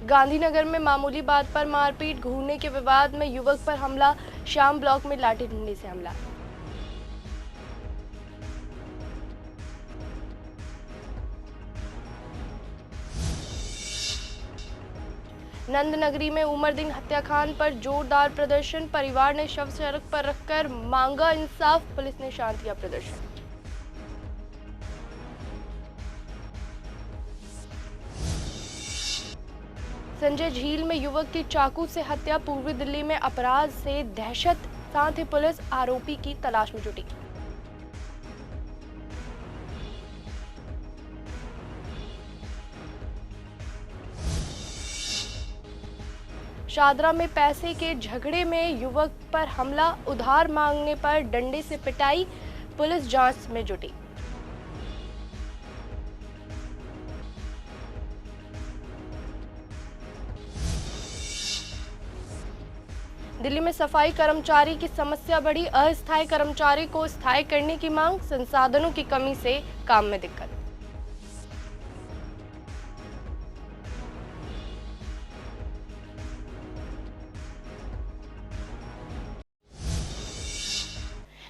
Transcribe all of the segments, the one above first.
गांधीनगर में मामूली बात पर मारपीट, घूरने के विवाद में युवक पर हमला, शाम ब्लॉक में लाठी डंडे से हमला। नंदनगरी में उमरदीन हत्याकांड पर जोरदार प्रदर्शन, परिवार ने शव सड़क पर रखकर मांगा इंसाफ, पुलिस ने शांत किया प्रदर्शन। संजय झील में युवक की चाकू से हत्या, पूर्वी दिल्ली में अपराध से दहशत, साथ ही पुलिस आरोपी की तलाश में जुटी। शादरा में पैसे के झगड़े में युवक पर हमला, उधार मांगने पर डंडे से पिटाई, पुलिस जांच में जुटी। दिल्ली में सफाई कर्मचारी की समस्या बढ़ी, अस्थायी कर्मचारी को स्थायी करने की मांग, संसाधनों की कमी से काम में दिक्कत।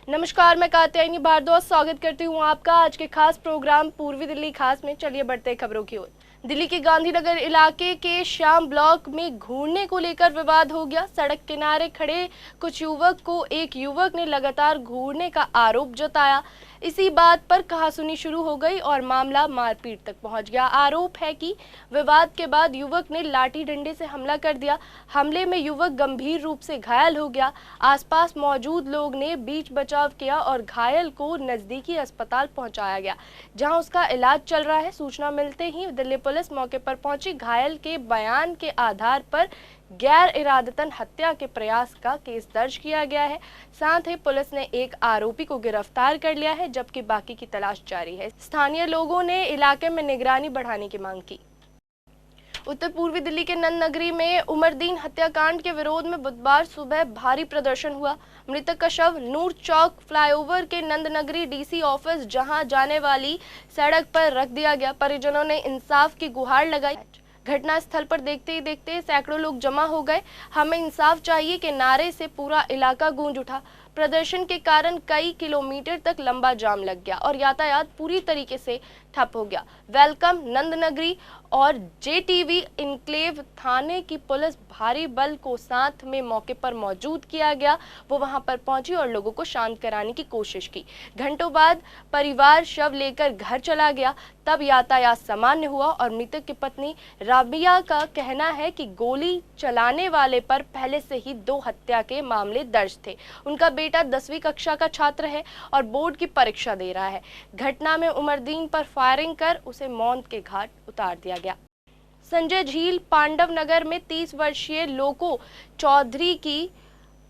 नमस्कार, मैं कात्यायनी भारद्वाज स्वागत करती हूँ आपका आज के खास प्रोग्राम पूर्वी दिल्ली खास में। चलिए बढ़ते हैं खबरों की ओर। दिल्ली के गांधीनगर इलाके के श्याम ब्लॉक में घूरने को लेकर विवाद हो गया। सड़क किनारे खड़े कुछ युवक को एक युवक ने लगातार घूरने का आरोप जताया। इसी बात पर कहासुनी शुरू हो गई और मामला मारपीट तक पहुंच गया। आरोप है कि विवाद के बाद युवक ने लाठी डंडे से हमला कर दिया। हमले में युवक गंभीर रूप से घायल हो गया। आसपास मौजूद लोग ने बीच बचाव किया और घायल को नजदीकी अस्पताल पहुंचाया गया, जहां उसका इलाज चल रहा है। सूचना मिलते ही दिल्ली पुलिस मौके पर पहुंची। घायल के बयान के आधार पर गैर इरादतन हत्या के प्रयास का केस दर्ज किया गया है। साथ ही पुलिस ने एक आरोपी को गिरफ्तार कर लिया है, जबकि बाकी की तलाश जारी है। स्थानीय लोगों ने इलाके में निगरानी बढ़ाने की मांग की। उत्तर पूर्वी दिल्ली के नंदनगरी में उमरदीन हत्याकांड के विरोध में बुधवार सुबह भारी प्रदर्शन हुआ। मृतक का शव नूर चौक फ्लाईओवर के नंदनगरी डीसी ऑफिस जहां जाने वाली सड़क पर रख दिया गया। परिजनों ने इंसाफ की गुहार लगाई। घटना स्थल पर देखते ही देखते सैकड़ों लोग जमा हो गए। हमें इंसाफ चाहिए के नारे से पूरा इलाका गूंज उठा। प्रदर्शन के कारण कई किलोमीटर तक लंबा जाम लग गया और यातायात पूरी तरीके से ठप हो गया। वेलकम नंदनगरी और जेटीवी इनक्लेव थाने की पुलिस भारी बल को साथ में मौके पर मौजूद किया गया। वो वहां पर पहुंची और लोगों को शांत कराने की कोशिश की। घंटों बाद परिवार शव लेकर घर चला गया। तब यातायात सामान्य हुआ और मृतक की पत्नी राबिया का कहना है कि गोली चलाने वाले पर पहले से ही 2 हत्या के मामले दर्ज थे। उनका बेटा 10वीं कक्षा का छात्र है और बोर्ड की परीक्षा दे रहा है। घटना में उमरदीन पर फायरिंग कर उसे मौत के घाट उतार दिया गया। संजय झील पांडव नगर में 30 वर्षीय लोको चौधरी की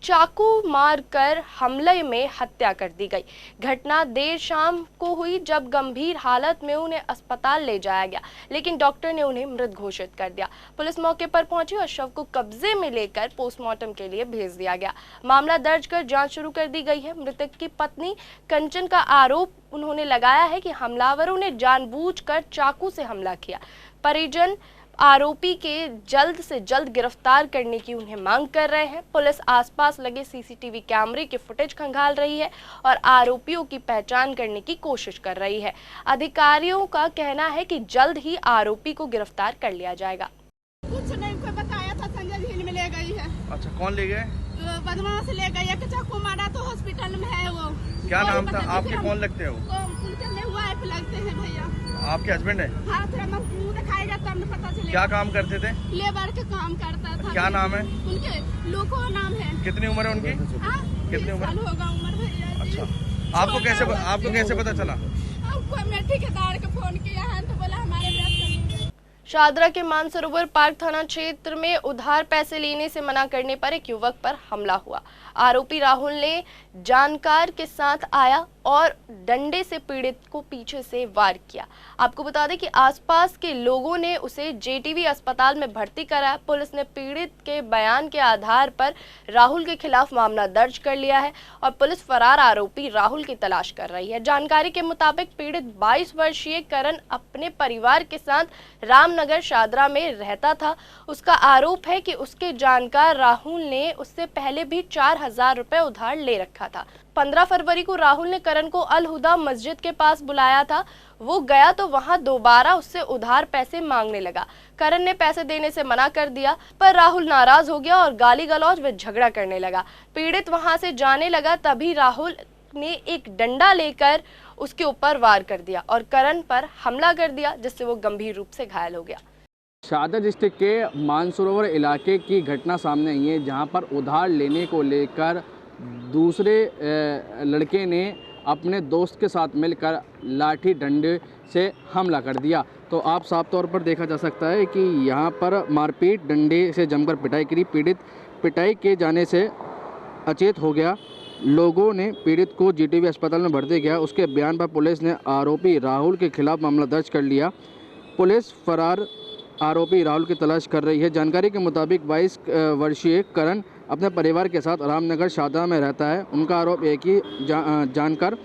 चाकू मारकर हमले में हत्या कर दी गई। घटना देर शाम को हुई, जब गंभीर हालत में उन्हें अस्पताल ले जाया गया, लेकिन डॉक्टर ने उन्हें मृत घोषित कर दिया। पुलिस मौके पर पहुंची और शव को कब्जे में लेकर पोस्टमार्टम के लिए भेज दिया गया। मामला दर्ज कर जांच शुरू कर दी गई है। मृतक की पत्नी कंचन का आरोप उन्होंने लगाया है कि हमलावरों ने जानबूझकर चाकू से हमला किया। परिजन आरोपी के जल्द से जल्द गिरफ्तार करने की उन्हें मांग कर रहे हैं। पुलिस आसपास लगे सीसीटीवी कैमरे के फुटेज खंगाल रही है और आरोपियों की पहचान करने की कोशिश कर रही है। अधिकारियों का कहना है कि जल्द ही आरोपी को गिरफ्तार कर लिया जाएगा। कुछ नहीं, कोई बताया था संजय झील में ले गई है। अच्छा, कौन ले गए? बदमाश ले गई है, चाकू मारा तो हॉस्पिटल में है वो। क्या नाम था? आपके कौन लगते हो? उनके में वाइफ लगते हैं भैया। आपके हस्बैंड है? हाँ, थोड़ा मुंह दिखाई जाता है, पता चलेगा। क्या काम करते थे? लेबर के काम करता था। क्या नाम है उनके? लोको नाम है। कितनी उम्र है उनकी? कितनी उम्र होगा उम्र भैया। अच्छा, आपको कैसे पता चला? हमको मैं ठेकेदार को फोन किया है तो बोला हमारे शादरा के मानसरोवर पार्क थाना क्षेत्र में उधार पैसे लेने से मना करने पर एक युवक पर हमला हुआ। आरोपी राहुल ने जानकार के साथ आया और डंडे से पीड़ित को पीछे से वार किया। आपको बता दें कि आसपास के लोगों ने उसे जेटीवी अस्पताल में भर्ती कराया। पुलिस ने पीड़ित के बयान के आधार पर राहुल के खिलाफ मामला दर्ज कर लिया है और पुलिस फरार आरोपी राहुल की तलाश कर रही है। जानकारी के मुताबिक पीड़ित 22 वर्षीय करण अपने परिवार के साथ रामनगर शादरा में रहता था। उसका आरोप है कि उसके जानकार राहुल ने उससे पहले भी 4,000 रुपए उधार ले रखा था। 15 फरवरी को राहुल ने करण को अल हुदा मस्जिद के पास बुलाया था। वो गया तो वहां दोबारा उससे उधार पैसे मांगने लगा। करण ने पैसे देने से मना कर दिया, पर राहुल नाराज हो गया और गाली गलौज व झगड़ा करने लगा। पीड़ित वहां से जाने लगा, तभी राहुल ने एक डंडा लेकर उसके ऊपर वार कर दिया और करण पर हमला कर दिया, जिससे वो गंभीर रूप से घायल हो गया। शाहदा डिस्ट्रिक्ट के मानसरोवर इलाके की घटना सामने आई है, जहां पर उधार लेने को लेकर दूसरे लड़के ने अपने दोस्त के साथ मिलकर लाठी डंडे से हमला कर दिया। तो आप साफ तौर पर देखा जा सकता है कि यहां पर मारपीट, डंडे से जमकर पिटाई करी। पीड़ित पिटाई के जाने से अचेत हो गया। लोगों ने पीड़ित को जीटीवी अस्पताल में भर्ती किया। उसके बयान पर पुलिस ने आरोपी राहुल के खिलाफ मामला दर्ज कर लिया। पुलिस फरार आरोपी राहुल की तलाश कर रही है। जानकारी के मुताबिक 22 वर्षीय करण अपने परिवार के साथ रामनगर शादरा में रहता है। उनका आरोप है कि जानकर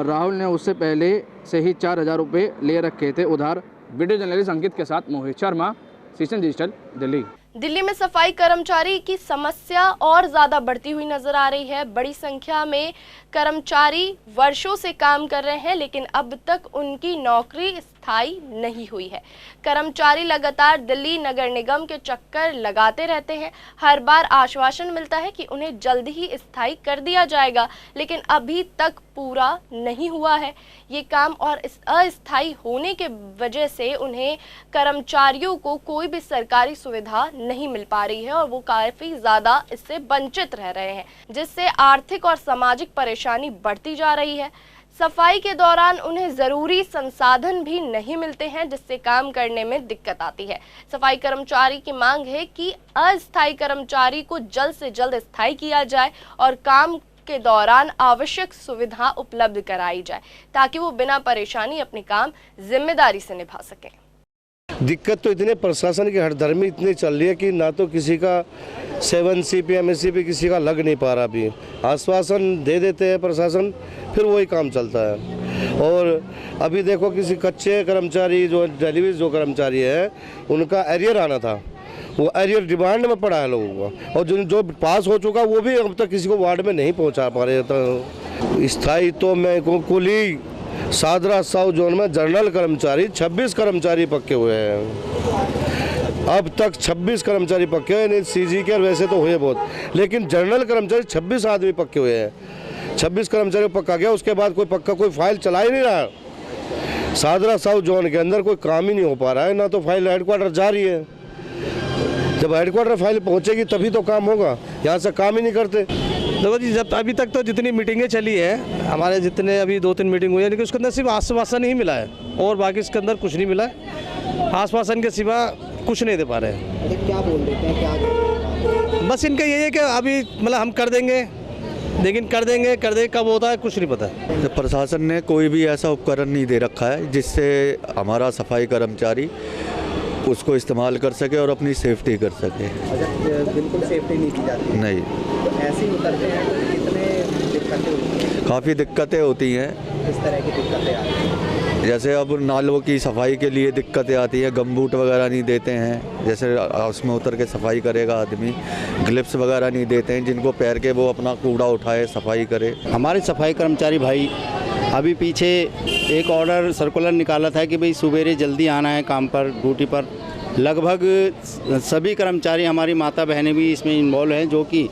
राहुल ने उससे पहले से ही 4,000 रुपये ले रखे थे उधार। वीडियो जर्नलिस्ट अंकित के साथ मोहित शर्मा, सीजन डिजिटल, दिल्ली। दिल्ली में सफाई कर्मचारी की समस्या और ज्यादा बढ़ती हुई नजर आ रही है। बड़ी संख्या में कर्मचारी वर्षों से काम कर रहे हैं, लेकिन अब तक उनकी नौकरी स्थायी नहीं हुई है। कर्मचारी लगातार दिल्ली नगर निगम के चक्कर लगाते रहते हैं। हर बार आश्वासन मिलता है कि उन्हें जल्द ही स्थायी कर दिया जाएगा, लेकिन अभी तक पूरा नहीं हुआ है ये काम, और इस अस्थायी होने के वजह से उन्हें कर्मचारियों को कोई भी सरकारी सुविधा नहीं मिल पा रही है और वो काफी ज्यादा इससे वंचित रह रहे हैं, जिससे आर्थिक और सामाजिक परेशानी बढ़ती जा रही है। सफाई के दौरान उन्हें जरूरी संसाधन भी नहीं मिलते हैं, जिससे काम करने में दिक्कत आती है। सफाई कर्मचारी की मांग है कि अस्थायी कर्मचारी को जल्द से जल्द स्थायी किया जाए और काम के दौरान आवश्यक सुविधा उपलब्ध कराई जाए, ताकि वो बिना परेशानी अपने काम जिम्मेदारी से निभा सकें। दिक्कत तो इतने प्रशासन की हठधर्मी इतनी चल रही है कि ना तो किसी का 7CP MSCP किसी का लग नहीं पा रहा। अभी आश्वासन दे देते हैं प्रशासन, फिर वही काम चलता है। और अभी देखो किसी कच्चे कर्मचारी जो डिलीवरी जो कर्मचारी है उनका एरियर आना था, वो एरियर डिमांड में पड़ा है लोगों का, और जो पास हो चुका वो भी अब तक किसी को वार्ड में नहीं पहुंचा पा रहे। तो स्थायी तो मैं कुल ही शादरा साउथ जोन में जनरल कर्मचारी 26 कर्मचारी पक्के हुए हैं। अब तक 26 कर्मचारी पक्के हुए, नहीं CG के वैसे तो हुए बहुत, लेकिन जनरल कर्मचारी 26 आदमी पक्के हुए हैं। 26 कर्मचारी पक्का गया, उसके बाद कोई पक्का कोई फाइल चला ही नहीं रहा। शादरा साउथ जोन के अंदर कोई काम ही नहीं हो पा रहा है, ना तो फाइल हेडक्वार्टर जा रही है। जब हेडक्वार्टर फाइल पहुंचेगी तभी तो काम होगा, यहाँ से काम ही नहीं करते। देखो जी, जब अभी तक तो जितनी मीटिंगें चली है हमारे, जितने अभी 2-3 मीटिंग हुई है, लेकिन उसके अंदर सिर्फ आश्वासन ही मिला है और बाकी इसके अंदर कुछ नहीं मिला है। आश्वासन के सिवा कुछ नहीं दे पा रहे हैं। क्या बोल देते हैं, क्या बस इनका यही है कि अभी मतलब हम कर देंगे, लेकिन कर देंगे कब होता है कुछ नहीं पता है। प्रशासन ने कोई भी ऐसा उपकरण नहीं दे रखा है जिससे हमारा सफाई कर्मचारी उसको इस्तेमाल कर सके और अपनी सेफ्टी कर सके। बिल्कुल सेफ्टी नहीं की जाती? नहीं। तो ऐसे ही उतरते हैं तो कितने दिक्कतें होती हैं? काफ़ी दिक्कतें होती हैं। किस तरह की दिक्कतें आती हैं? जैसे अब नालों की सफाई के लिए दिक्कतें आती हैं, गमबूट वगैरह नहीं देते हैं, जैसे उसमें उतर के सफाई करेगा आदमी, ग्लिप्स वगैरह नहीं देते हैं जिनको पैर के वो अपना कूड़ा उठाए सफाई करे। हमारे सफाई कर्मचारी भाई अभी पीछे एक ऑर्डर सर्कुलर निकाला था कि भाई सवेरे जल्दी आना है काम पर, ड्यूटी पर। लगभग सभी कर्मचारी, हमारी माता बहनें भी इसमें इन्वॉल्व हैं, जो कि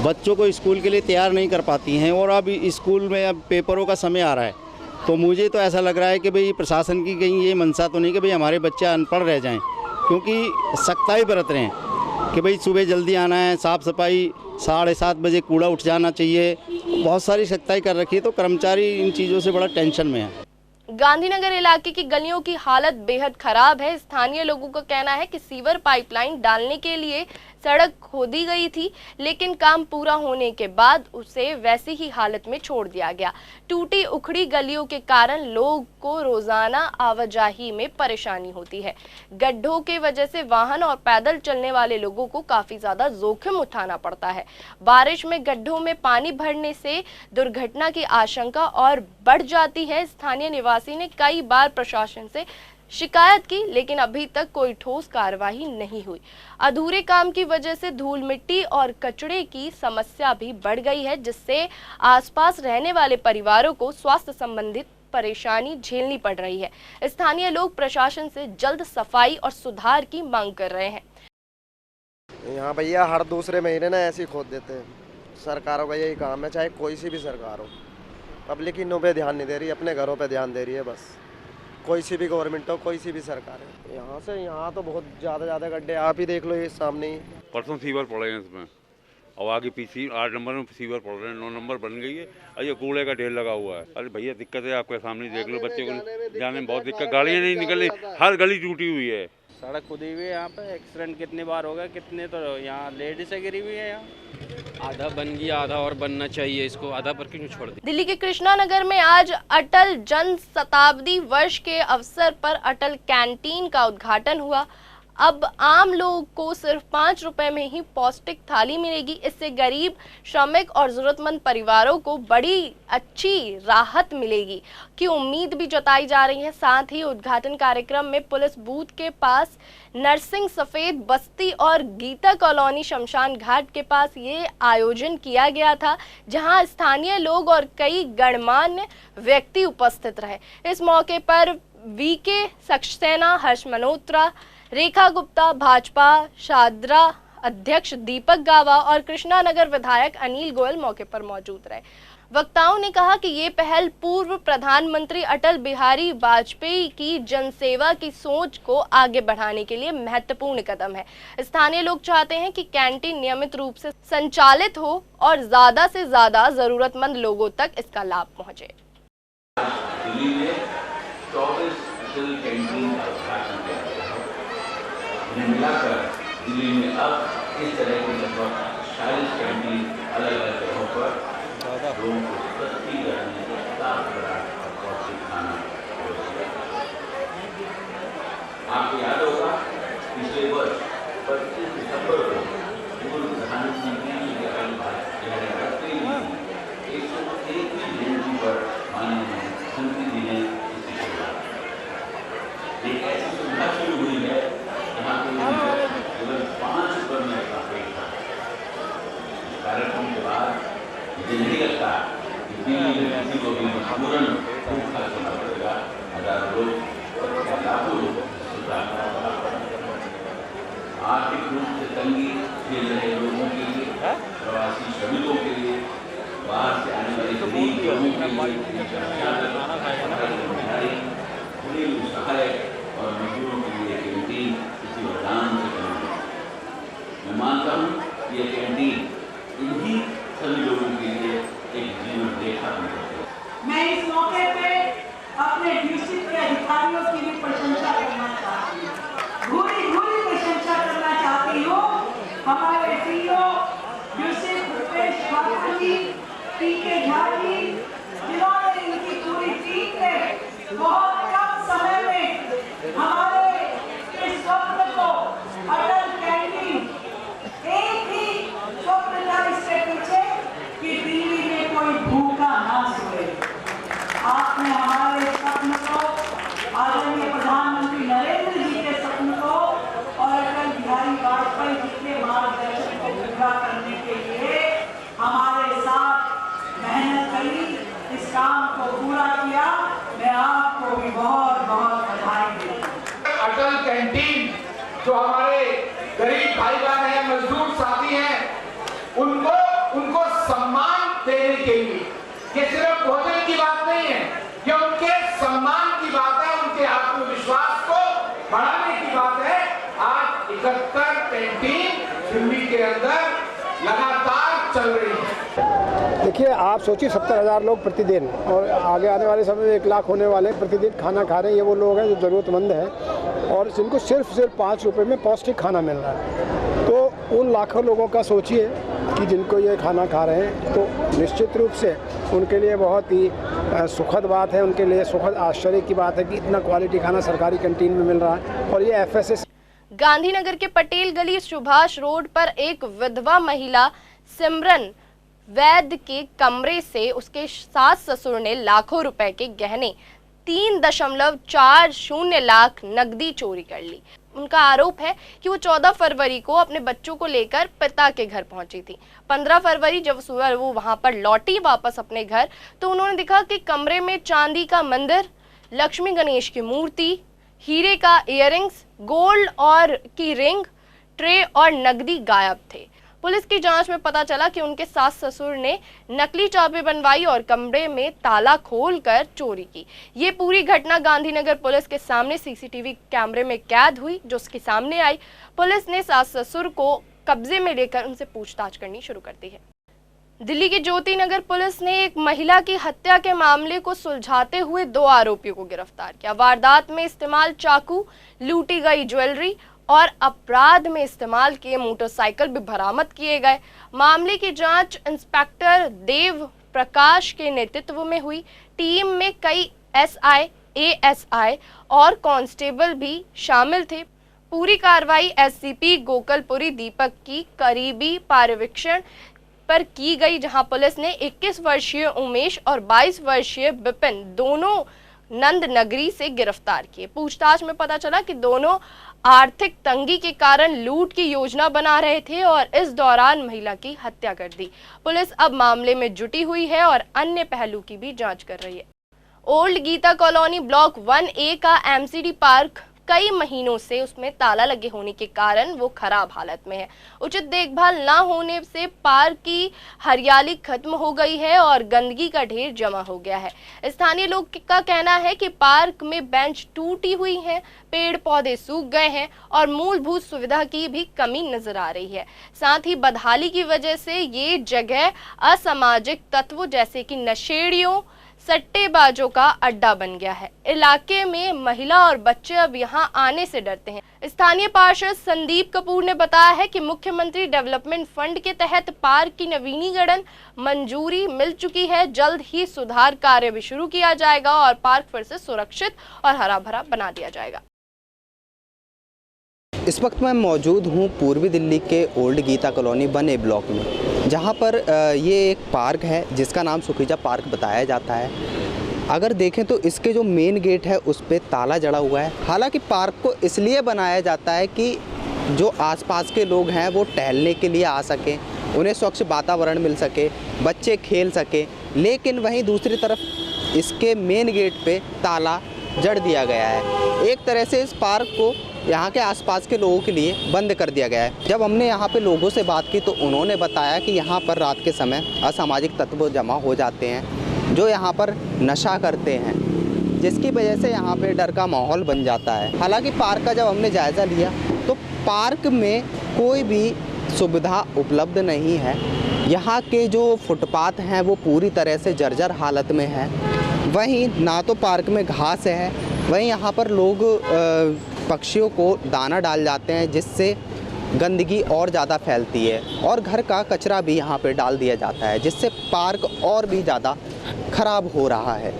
बच्चों को स्कूल के लिए तैयार नहीं कर पाती हैं। और अब स्कूल में अब पेपरों का समय आ रहा है, तो मुझे तो ऐसा लग रहा है कि भाई प्रशासन की कहीं ये मंशा तो नहीं कि भाई हमारे बच्चे अनपढ़ रह जाएं, क्योंकि सख्ताई बरत रहे हैं कि भाई सुबह जल्दी आना है, साफ़ सफाई 7:30 बजे कूड़ा उठ जाना चाहिए, बहुत सारी सख्ताई कर रखी है। तो कर्मचारी इन चीज़ों से बड़ा टेंशन में है। गांधीनगर इलाके की गलियों की हालत बेहद खराब है। स्थानीय लोगों का कहना है कि सीवर पाइपलाइन डालने के लिए सड़क खोदी गई थी, लेकिन काम पूरा होने के बाद उसे वैसी ही हालत में छोड़ दिया गया। टूटी उखड़ी गलियों के कारण लोग को रोजाना आवाजाही में परेशानी होती है। गड्ढों के वजह से वाहन और पैदल चलने वाले लोगों को काफी ज्यादा जोखिम उठाना पड़ता है। बारिश में गड्ढों में पानी भरने से दुर्घटना की आशंका और बढ़ जाती है। स्थानीय निवासी ने कई बार प्रशासन से शिकायत की, लेकिन अभी तक कोई ठोस कार्रवाई नहीं हुई। अधूरे काम की वजह से धूल मिट्टी और कचरे की समस्या भी बढ़ गई है, जिससे आसपास रहने वाले परिवारों को स्वास्थ्य संबंधित परेशानी झेलनी पड़ रही है। स्थानीय लोग प्रशासन से जल्द सफाई और सुधार की मांग कर रहे हैं। यहाँ भैया हर दूसरे महीने ना ऐसे ही खोद देते हैं। सरकारों का यही काम है, चाहे कोई सी भी सरकार हो। पब्लिक इन पे ध्यान नहीं दे रही, अपने घरों पे ध्यान दे रही है बस। कोई सी भी गवर्नमेंट हो, कोई सी भी सरकार है। यहाँ से यहाँ तो बहुत ज़्यादा गड्ढे, आप ही देख लो ये सामने ही। परसों सीवर पड़े हैं इसमें, और आगे पीछे 8 नंबर में सीवर पड़ रहे हैं, 9 नंबर बन गई है और ये कूड़े का ढेर लगा हुआ है। अरे भैया दिक्कत है, आपके सामने देख लो, बच्चे को जाने में बहुत दिक्कत, गाड़ियाँ नहीं निकल रही, हर गली टूटी हुई है। सड़क खुदी हुई है यहाँ पे, एक्सीडेंट कितनी बार हो गए, कितने तो यहाँ लेडीज़ गिरी हुई है। यहाँ आधा बन गया, आधा और बनना चाहिए, इसको आधा पर क्यों छोड़ दिया। दिल्ली के कृष्णा नगर में आज अटल जन शताब्दी वर्ष के अवसर पर अटल कैंटीन का उद्घाटन हुआ। अब आम लोगों को सिर्फ 5 रुपए में ही पौष्टिक थाली मिलेगी। इससे गरीब, श्रमिक और जरूरतमंद परिवारों को बड़ी अच्छी राहत मिलेगी की उम्मीद भी जताई जा रही है। साथ ही उद्घाटन कार्यक्रम में पुलिस बूथ के पास, नरसिंह सफेद बस्ती और गीता कॉलोनी शमशान घाट के पास ये आयोजन किया गया था, जहां स्थानीय लोग और कई गणमान्य व्यक्ति उपस्थित रहे। इस मौके पर वीके सक्सेना, हर्ष मल्होत्रा, रेखा गुप्ता, भाजपा शादरा अध्यक्ष दीपक गावा और कृष्णा नगर विधायक अनिल गोयल मौके पर मौजूद रहे। वक्ताओं ने कहा कि ये पहल पूर्व प्रधानमंत्री अटल बिहारी वाजपेयी की जनसेवा की सोच को आगे बढ़ाने के लिए महत्वपूर्ण कदम है। स्थानीय लोग चाहते हैं कि कैंटीन नियमित रूप से संचालित हो और ज्यादा से ज्यादा जरूरतमंद लोगों तक इसका लाभ पहुंचे। दिल्ली में 24 अटल कैंटीन का उद्घाटन किया गया है। इन्हें मिलाकर दिल्ली में अब इस तरह के लगभग 40 कैंटीन अलग अलग जगहों पर लोगों को सस्ती दर में साफ और पौष्टिक खाना परोसा। आपको याद होगा पिछले वर्ष 25 दिसंबर को पूर्व प्रधानमंत्री की 101वीं जयंती पर माननीय मुख्यमंत्री जी ने इसकी शुरुआत की। एक ऐसी सुविधा शुरू हुई है जहाँ केवल 5 रुपये में काफी था। कार्यक्रम के बाद मुझे नहीं लगता कि दिल्ली में किसी को भी मजबूरन भूखा सोना पड़ेगा। हजारों लोग, लाखों लोग आर्थिक रूप से तंगी झेल रहे लोगों के लिए, प्रवासी श्रमिकों के लिए, बाहर से आने वाले गरीब लोगों के लिए, सहायक और मजदूरों के लिए कैंटीन किसी वरदान से कम है। मैं मानता हूँ कि यह कैंटीन इन्हीं सभी लोगों के लिए एक जीवन रेखा बन सकती है। मैं इस मौके पे अपने डिस्ट्रिक्ट के अधिकारियों की भी प्रशंसा करना चाहती हूँ, भूरी प्रशंसा करना चाहती हूँ। हमारे सीईओ डिस्ट्रिक्ट भूपेश ठाकुर जी, पीके झा जी, जिन्होंने इनकी पूरी टीम ने बहुत कम समय में हमारे इस स्वप्न को अटल कैंटीन, एक ही स्वप्न था इसके पीछे कि दिल्ली में कोई भूखा ना सोए। आपने हमारे स्वप्न को, आदरणीय प्रधानमंत्री नरेंद्र जी के स्वप्न को और अटल बिहारी वाजपेयी जी के मार्गदर्शन को पूरा करने के लिए हमारे साथ मेहनत करी, इस काम को पूरा किया। मैं आपको भी बहुत बहुत बधाई देता हूं। अटल कैंटीन जो हमारे गरीब भाई बहन हैं, मजदूर साथी हैं, उनको सम्मान देने के लिए, ये सिर्फ भोजन की बात नहीं है, ये उनके सम्मान की बात है, उनके आत्मविश्वास को बढ़ाने की बात है। आज 71 कैंटीन दिल्ली के अंदर लगातार चल रही है। देखिए, आप सोचिए 70,000 लोग प्रतिदिन और आगे आने वाले समय में 1 लाख होने वाले प्रतिदिन खाना खा रहे हैं। ये वो लोग हैं जो ज़रूरतमंद हैं और जिनको सिर्फ 5 रुपए में पौष्टिक खाना मिल रहा है। तो उन लाखों लोगों का सोचिए कि जिनको ये खाना खा रहे हैं, तो निश्चित रूप से उनके लिए बहुत ही सुखद बात है, उनके लिए सुखद आश्चर्य की बात है कि इतना क्वालिटी खाना सरकारी कैंटीन में मिल रहा है। और ये FSS गांधीनगर के पटेल गली सुभाष रोड पर एक विधवा महिला सिमरन वैद्य के कमरे से उसके सास ससुर ने लाखों रुपए के गहने 3.40 लाख नकदी चोरी कर ली। उनका आरोप है कि वो 14 फरवरी को अपने बच्चों को लेकर पिता के घर पहुंची थी। 15 फरवरी जब सुबह वो वहां पर लौटी वापस अपने घर, तो उन्होंने देखा कि कमरे में चांदी का मंदिर, लक्ष्मी गणेश की मूर्ति, हीरे का इयररिंग्स, गोल्ड और की रिंग, ट्रे और नकदी गायब थे। पुलिस की जांच में पता चला कि उनके सास ससुर ने नकली चाबी बनवाई और कमरे में ताला खोलकर चोरी की। ये पूरी घटना गांधीनगर पुलिस के सामने CCTV कैमरे में कैद हुई, जो उसके सामने आई। पुलिस ने सास ससुर को कब्जे में लेकर उनसे पूछताछ करनी शुरू कर दी है। दिल्ली की ज्योति नगर पुलिस ने एक महिला की हत्या के मामले को सुलझाते हुए 2 आरोपियों को गिरफ्तार किया। वारदात में इस्तेमाल चाकू, लूटी गई ज्वेलरी और अपराध में इस्तेमाल किए मोटरसाइकिल भी बरामद किए गए। मामले की जांच इंस्पेक्टर देव प्रकाश के नेतृत्व में हुई। टीम में कई SI, ASI और कांस्टेबल भी शामिल थे। पूरी कार्रवाई SCP गोकलपुरी दीपक की करीबी पर्यवेक्षण पर की गई, जहां पुलिस ने 21 वर्षीय उमेश और 22 वर्षीय विपिन दोनों नंद नगरी से गिरफ्तार किए। पूछताछ में पता चला कि दोनों आर्थिक तंगी के कारण लूट की योजना बना रहे थे और इस दौरान महिला की हत्या कर दी। पुलिस अब मामले में जुटी हुई है और अन्य पहलू की भी जांच कर रही है। Old Gita colony block 1A का MCD पार्क कई महीनों से उसमें ताला लगे होने के कारण वो खराब हालत में है। उचित देखभाल न होने से पार्क की हरियाली खत्म हो गई है और गंदगी का ढेर जमा हो गया है। स्थानीय लोग का कहना है कि पार्क में बेंच टूटी हुई हैं, पेड़ पौधे सूख गए हैं और मूलभूत सुविधा की भी कमी नजर आ रही है। साथ ही बदहाली की वजह से ये जगह असामाजिक तत्वों जैसे कि नशेड़ियों, सट्टेबाजों का अड्डा बन गया है। इलाके में महिला और बच्चे अब यहां आने से डरते हैं। स्थानीय पार्षद संदीप कपूर ने बताया है कि मुख्यमंत्री डेवलपमेंट फंड के तहत पार्क की नवीनीकरण मंजूरी मिल चुकी है। जल्द ही सुधार कार्य भी शुरू किया जाएगा और पार्क फिर से सुरक्षित और हरा भरा बना दिया जाएगा। इस वक्त मैं मौजूद हूँ पूर्वी दिल्ली के old Gita colony 1A block में, जहाँ पर ये एक पार्क है जिसका नाम सुखीजा पार्क बताया जाता है। अगर देखें तो इसके जो मेन गेट है उस पर ताला जड़ा हुआ है। हालांकि पार्क को इसलिए बनाया जाता है कि जो आसपास के लोग हैं वो टहलने के लिए आ सकें, उन्हें स्वच्छ वातावरण मिल सके, बच्चे खेल सके। लेकिन वहीं दूसरी तरफ इसके मेन गेट पे ताला जड़ दिया गया है। एक तरह से इस पार्क को यहाँ के आसपास के लोगों के लिए बंद कर दिया गया है। जब हमने यहाँ पे लोगों से बात की तो उन्होंने बताया कि यहाँ पर रात के समय असामाजिक तत्व जमा हो जाते हैं जो यहाँ पर नशा करते हैं, जिसकी वजह से यहाँ पे डर का माहौल बन जाता है। हालांकि पार्क का जब हमने जायज़ा लिया तो पार्क में कोई भी सुविधा उपलब्ध नहीं है। यहाँ के जो फुटपाथ हैं वो पूरी तरह से जर्जर हालत में है। वहीं ना तो पार्क में घास है, वहीं यहाँ पर लोग पक्षियों को दाना डाल जाते हैं जिससे गंदगी और ज़्यादा फैलती है और घर का कचरा भी यहाँ पे डाल दिया जाता है जिससे पार्क और भी ज़्यादा खराब हो रहा है।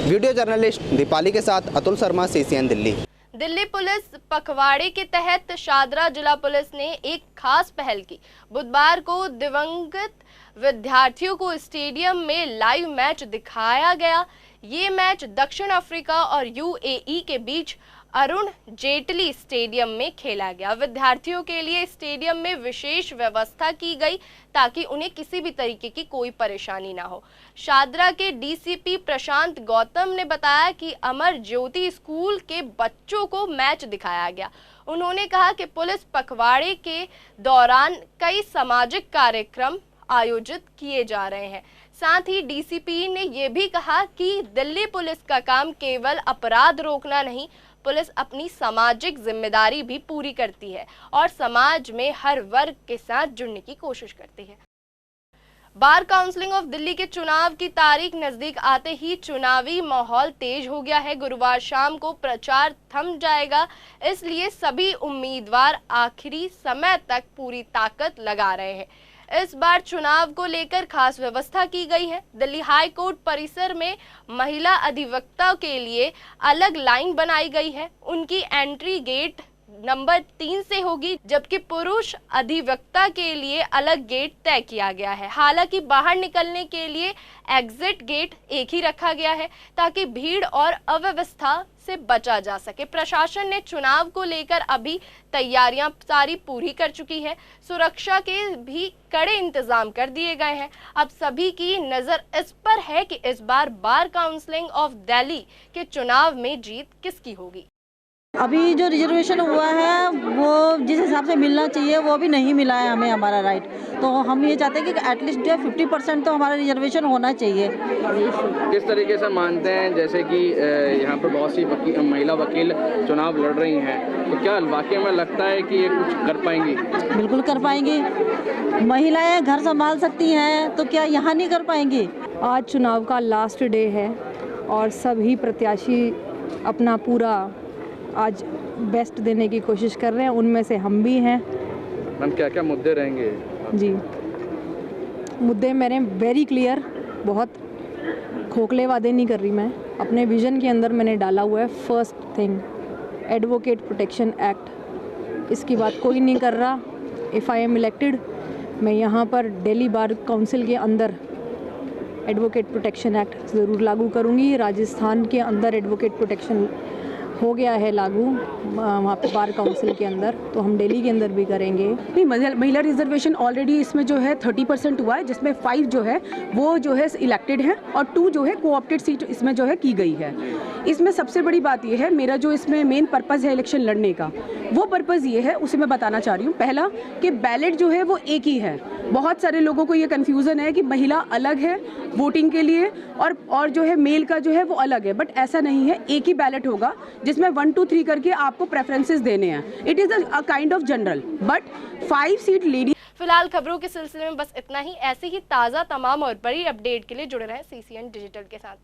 वीडियो जर्नलिस्ट दीपाली के साथ अतुल शर्मा, CCN दिल्ली। दिल्ली पुलिस पखवाड़े के तहत शादरा जिला पुलिस ने एक खास पहल की। बुधवार को दिवंगत विद्यार्थियों को स्टेडियम में लाइव मैच दिखाया गया। ये मैच दक्षिण अफ्रीका और UAE के बीच अरुण जेटली स्टेडियम में खेला गया। विद्यार्थियों के लिए स्टेडियम में विशेष व्यवस्था की गई ताकि उन्हें किसी भी तरीके की कोई परेशानी ना हो। शादरा के DCP प्रशांत गौतम ने बताया कि अमर ज्योति स्कूल के बच्चों को मैच दिखाया गया। उन्होंने कहा कि पुलिस पखवाड़े के दौरान कई सामाजिक कार्यक्रम आयोजित किए जा रहे हैं। साथ ही DCP ने यह भी कहा कि दिल्ली पुलिस का काम केवल अपराध रोकना नहीं, पुलिस अपनी सामाजिक जिम्मेदारी भी पूरी करती है और समाज में हर वर्ग के साथ जुड़ने की कोशिश करती है। बार काउंसिल ऑफ दिल्ली के चुनाव की तारीख नजदीक आते ही चुनावी माहौल तेज हो गया है। गुरुवार शाम को प्रचार थम जाएगा, इसलिए सभी उम्मीदवार आखिरी समय तक पूरी ताकत लगा रहे हैं। इस बार चुनाव को लेकर खास व्यवस्था की गई है। दिल्ली हाई कोर्ट परिसर में महिला अधिवक्ता के लिए अलग लाइन बनाई गई है। उनकी एंट्री गेट नंबर 3 से होगी, जबकि पुरुष अधिवक्ता के लिए अलग गेट तय किया गया है। हालांकि बाहर निकलने के लिए एग्जिट गेट एक ही रखा गया है ताकि भीड़ और अव्यवस्था से बचा जा सके। प्रशासन ने चुनाव को लेकर अभी तैयारियां सारी पूरी कर चुकी है। सुरक्षा के भी कड़े इंतजाम कर दिए गए हैं। अब सभी की नजर इस पर है कि इस बार बार काउंसिल ऑफ दिल्ली के चुनाव में जीत किसकी होगी। अभी जो रिजर्वेशन हुआ है वो जिस हिसाब से मिलना चाहिए वो भी नहीं मिला है हमें हमारा राइट। तो हम ये चाहते हैं कि एटलीस्ट जो है 50% तो हमारा रिजर्वेशन होना चाहिए। किस तरीके से मानते हैं, जैसे कि यहाँ पर बहुत सी महिला वकील चुनाव लड़ रही हैं, तो क्या वाकई में लगता है कि ये कुछ कर पाएंगी? बिल्कुल कर पाएंगी। महिलाएं घर संभाल सकती हैं तो क्या यहाँ नहीं कर पाएंगी? आज चुनाव का लास्ट डे है और सभी प्रत्याशी अपना पूरा आज बेस्ट देने की कोशिश कर रहे हैं, उनमें से हम भी हैं। मैम क्या क्या मुद्दे रहेंगे? जी, मुद्दे मेरे वेरी क्लियर, बहुत खोखले वादे नहीं कर रही मैं। अपने विजन के अंदर मैंने डाला हुआ है first thing advocate protection act. इसकी बात कोई नहीं कर रहा। इफ़ आई एम इलेक्टेड, मैं यहाँ पर दिल्ली बार काउंसिल के अंदर एडवोकेट प्रोटेक्शन एक्ट ज़रूर लागू करूँगी। राजस्थान के अंदर एडवोकेट प्रोटेक्शन हो गया है लागू वहाँ पे बार काउंसिल के अंदर, तो हम दिल्ली के अंदर भी करेंगे। नहीं, महिला रिजर्वेशन ऑलरेडी इसमें जो है 30% हुआ है, जिसमें 5 जो है वो जो है इलेक्टेड है और 2 जो है कोऑप्टेड सीट इसमें जो है की गई है। इसमें सबसे बड़ी बात ये है, मेरा जो इसमें मेन पर्पज़ है इलेक्शन लड़ने का, वो पर्पज़ ये है, उसे मैं बताना चाह रही हूँ। पहला कि बैलेट जो है वो एक ही है। बहुत सारे लोगों को ये कन्फ्यूज़न है कि महिला अलग है वोटिंग के लिए और जो है मेल का जो है वो अलग है, बट ऐसा नहीं है। एक ही बैलेट होगा जिसमें 1 2 3 करके आपको प्रेफरेंसेस देने हैं। It is a kind of general, but 5 seat lady. फिलहाल खबरों के सिलसिले में बस इतना ही। ऐसे ही ताज़ा, तमाम और बड़ी अपडेट के लिए जुड़े रहें CCN डिजिटल के साथ।